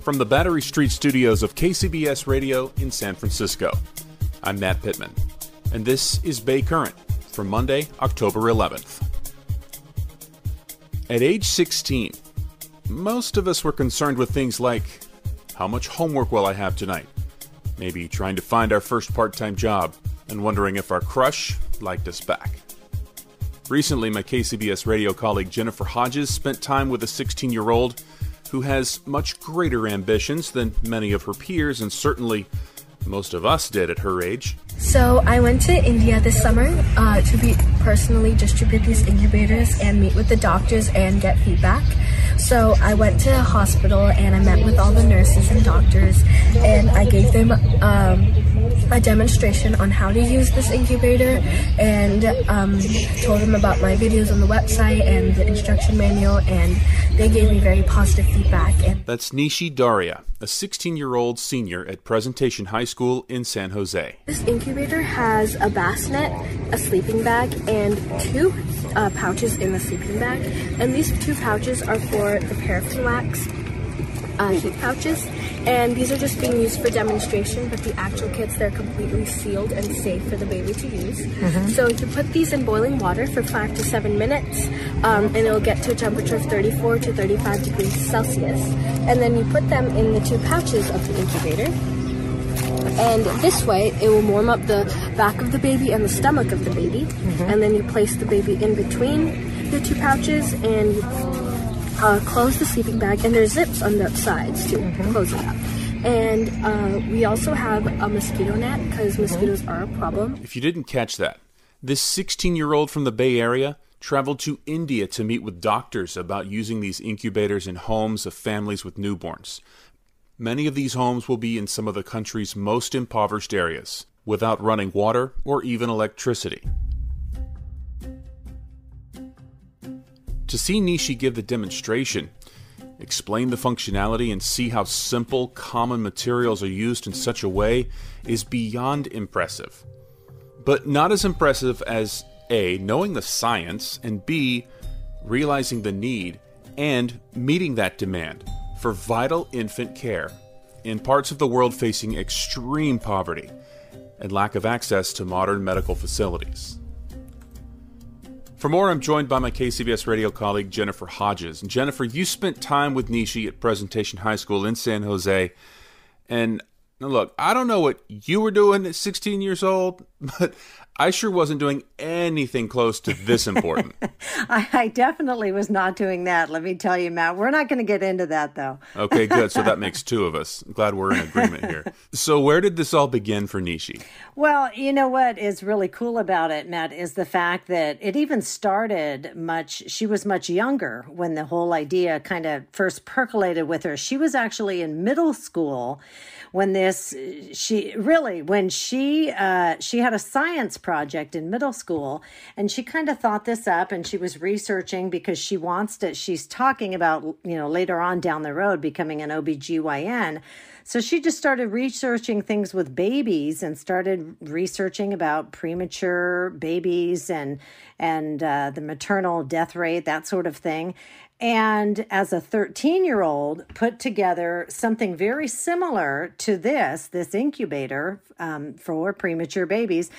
From the Battery Street studios of KCBS Radio in San Francisco, I'm Matt Pitman, and this is Bay Current for Monday, October 11th. At age 16, most of us were concerned with things like, how much homework will I have tonight? Maybe trying to find our first part-time job and wondering if our crush liked us back. Recently, my KCBS radio colleague Jennifer Hodges spent time with a 16-year-old who has much greater ambitions than many of her peers, and certainly most of us did at her age. So I went to India this summer to personally distribute these incubators and meet with the doctors and get feedback. So I went to a hospital and I met with all the nurses and doctors, and I gave them a demonstration on how to use this incubator, and told them about my videos on the website and the instruction manual, and they gave me very positive feedback. That's Nishi Sharia, a 16-year-old senior at Presentation High School in San Jose. This incubator has a bassinet, a sleeping bag, and two pouches in the sleeping bag. And these two pouches are for the paraffin wax heat pouches. And these are just being used for demonstration, but the actual kits, they're completely sealed and safe for the baby to use. So you put these in boiling water for 5 to 7 minutes, and it'll get to a temperature of 34 to 35 degrees Celsius. And then you put them in the two pouches of the incubator. And this way, it will warm up the back of the baby and the stomach of the baby. And then you place the baby in between the two pouches and you close the sleeping bag, and there's zips on the sides to close it up. And we also have a mosquito net because mosquitoes are a problem. If you didn't catch that, this 16-year-old from the Bay Area traveled to India to meet with doctors about using these incubators in homes of families with newborns. Many of these homes will be in some of the country's most impoverished areas, without running water or even electricity. To see Nishi give the demonstration, explain the functionality, and see how simple, common materials are used in such a way is beyond impressive. But not as impressive as A, knowing the science, and B, realizing the need and meeting that demand for vital infant care in parts of the world facing extreme poverty and lack of access to modern medical facilities. For more, I'm joined by my KCBS radio colleague, Jennifer Hodges. And Jennifer, you spent time with Nishi at Presentation High School in San Jose. And now look, I don't know what you were doing at 16 years old, but I sure wasn't doing anything close to this important. I definitely was not doing that, let me tell you, Matt. We're not going to get into that, though. Okay, good. So that makes two of us. I'm glad we're in agreement here. So where did this all begin for Nishi? Well, you know what is really cool about it, Matt, is the fact that it even started she was much younger when the whole idea kind of first percolated with her. She was actually in middle school when she had a science project in middle school, and she kind of thought this up, and she was researching because she's talking about, later on down the road becoming an OBGYN. So she just started researching things with babies and started researching about premature babies and the maternal death rate, that sort of thing. And as a 13-year-old, put together something very similar to this incubator for premature babies,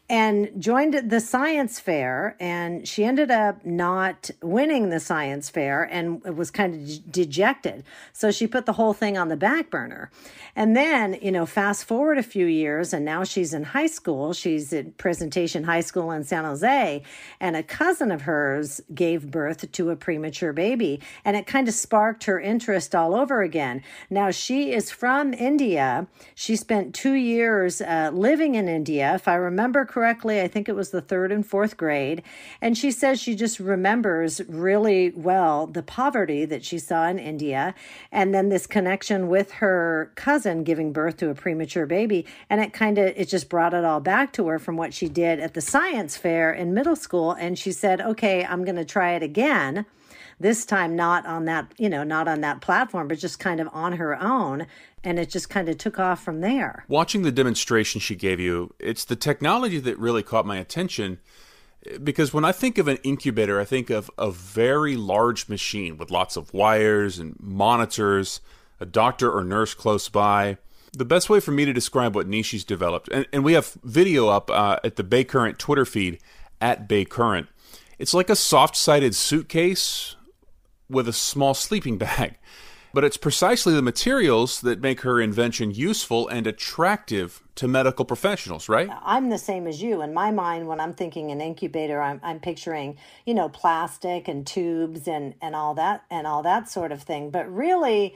and joined the science fair. And she ended up not winning the science fair and was kind of dejected. So she put the whole thing on the back burner. And then, fast forward a few years, and now she's in high school. She's at Presentation High School in San Jose, and a cousin of hers gave birth to a premature baby. And it kind of sparked her interest all over again. Now, she is from India. She spent 2 years living in India. If I remember correctly, I think it was the 3rd and 4th grade. And she says she just remembers really well the poverty that she saw in India, and then this connection with her cousin giving birth to a premature baby. And it just brought it all back to her from what she did at the science fair in middle school. And she said, okay, I'm going to try it again. This time not on that platform, but just kind of on her own. And it just kind of took off from there. Watching the demonstration she gave you, it's the technology that really caught my attention. Because when I think of an incubator, I think of a very large machine with lots of wires and monitors, a doctor or nurse close by. The best way for me to describe what Nishi's developed, and we have video up at the Bay Current Twitter feed, at Bay Current. It's like a soft-sided suitcase with a small sleeping bag. But it's precisely the materials that make her invention useful and attractive to medical professionals, right? I'm the same as you. In my mind, when I'm thinking an incubator, I'm picturing, plastic and tubes and all that sort of thing. But really,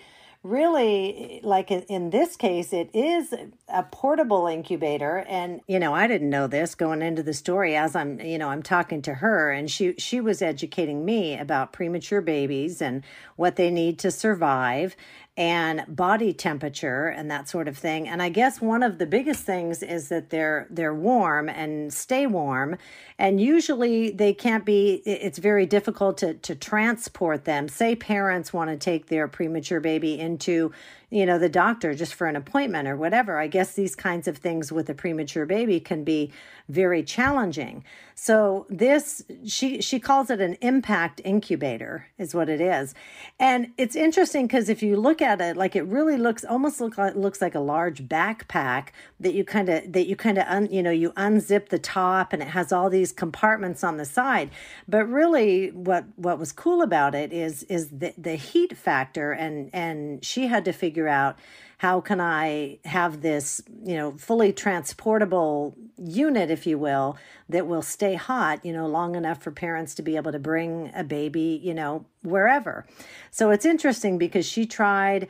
like in this case, it is a portable incubator. And, I didn't know this going into the story as I'm talking to her, and she was educating me about premature babies and what they need to survive and body temperature and that sort of thing. And I guess one of the biggest things is that they're warm and stay warm. And usually they can't be, it's very difficult to transport them. Say parents want to take their premature baby into, the doctor just for an appointment or whatever. I guess these kinds of things with a premature baby can be very challenging. So this, she calls it an impact incubator is what it is. And it's interesting because if you look at it, like it really looks like a large backpack that you unzip the top and it has all these compartments on the side. But really what was cool about it is the heat factor, and she had to figure out, how can I have this, fully transportable unit, if you will, that will stay hot, long enough for parents to be able to bring a baby, wherever. So it's interesting because she tried,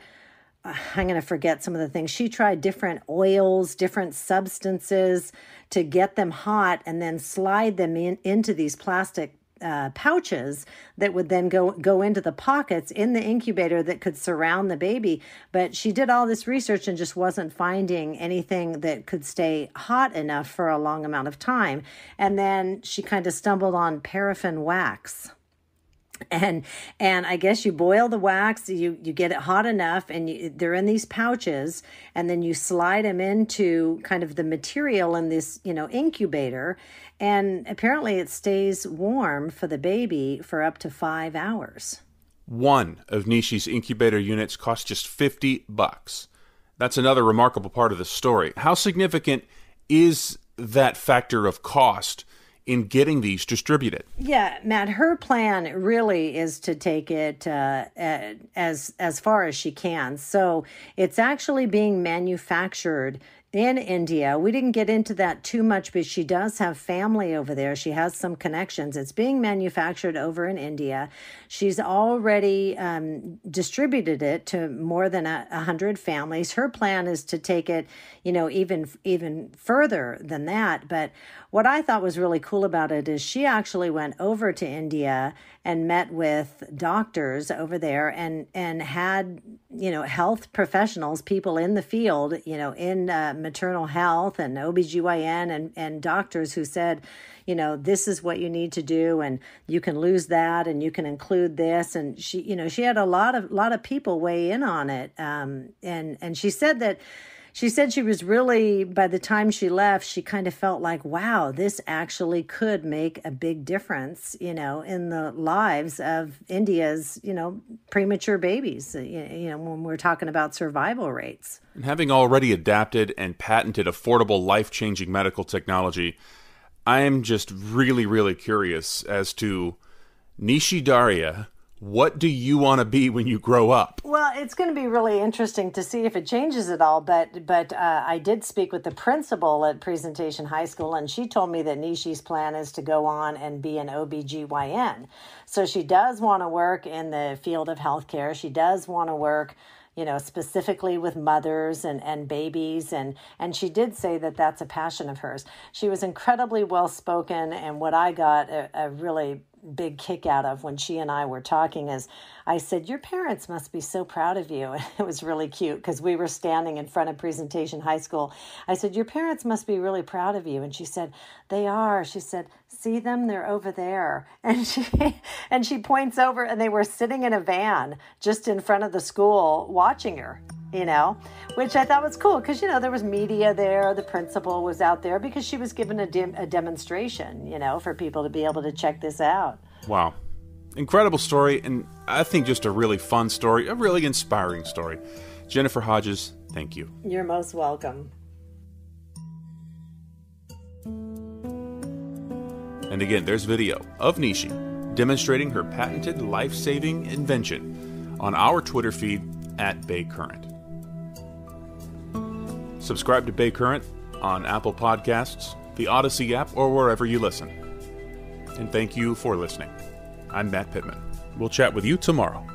I'm going to forget some of the things. She tried different oils, different substances to get them hot and then slide them into these plastic pouches that would then go into the pockets in the incubator that could surround the baby. But she did all this research and just wasn't finding anything that could stay hot enough for a long amount of time. And then she kind of stumbled on paraffin wax. And I guess you boil the wax, you get it hot enough, and they're in these pouches, and then you slide them into kind of the material in this, incubator, and apparently it stays warm for the baby for up to 5 hours. One of Nishi's incubator units cost just $50. That's another remarkable part of the story. How significant is that factor of cost in getting these distributed? Yeah, Matt, her plan really is to take it as far as she can. So it's actually being manufactured in India. We didn't get into that too much, but she does have family over there. She has some connections. It's being manufactured over in India. She's already distributed it to more than 100 families. Her plan is to take it, even further than that. But what I thought was really cool about it is she actually went over to India and met with doctors over there and had, health professionals, people in the field, in maternal health and OBGYN and doctors who said, this is what you need to do, and you can lose that and you can include this. And she had a lot of people weigh in on it. And she said she was really, by the time she left, she kind of felt like, wow, this actually could make a big difference, in the lives of India's, premature babies, when we're talking about survival rates. And having already adapted and patented affordable, life-changing medical technology, I am just really, really curious as to Nishi Sharia. What do you want to be when you grow up? Well, it's going to be really interesting to see if it changes at all. But I did speak with the principal at Presentation High School, and she told me that Nishi's plan is to go on and be an OBGYN. So she does want to work in the field of healthcare. She does want to work, specifically with mothers and babies. And she did say that that's a passion of hers. She was incredibly well-spoken, and what I got a really big kick out of when she and I were talking is I said, your parents must be so proud of you. And it was really cute because we were standing in front of Presentation High School. I said, your parents must be really proud of you. And she said, they are. She said, see them? They're over there. And she points over, and they were sitting in a van just in front of the school watching her, which I thought was cool because, there was media there. The principal was out there because she was given a demonstration, for people to be able to check this out. Wow. Incredible story, and I think just a really fun story, a really inspiring story. Jennifer Hodges, thank you. You're most welcome. And again, there's video of Nishi demonstrating her patented life-saving invention on our Twitter feed @BayCurrent. Subscribe to Bay Current on Apple Podcasts, the Odyssey app, or wherever you listen. And thank you for listening. I'm Matt Pitman. We'll chat with you tomorrow.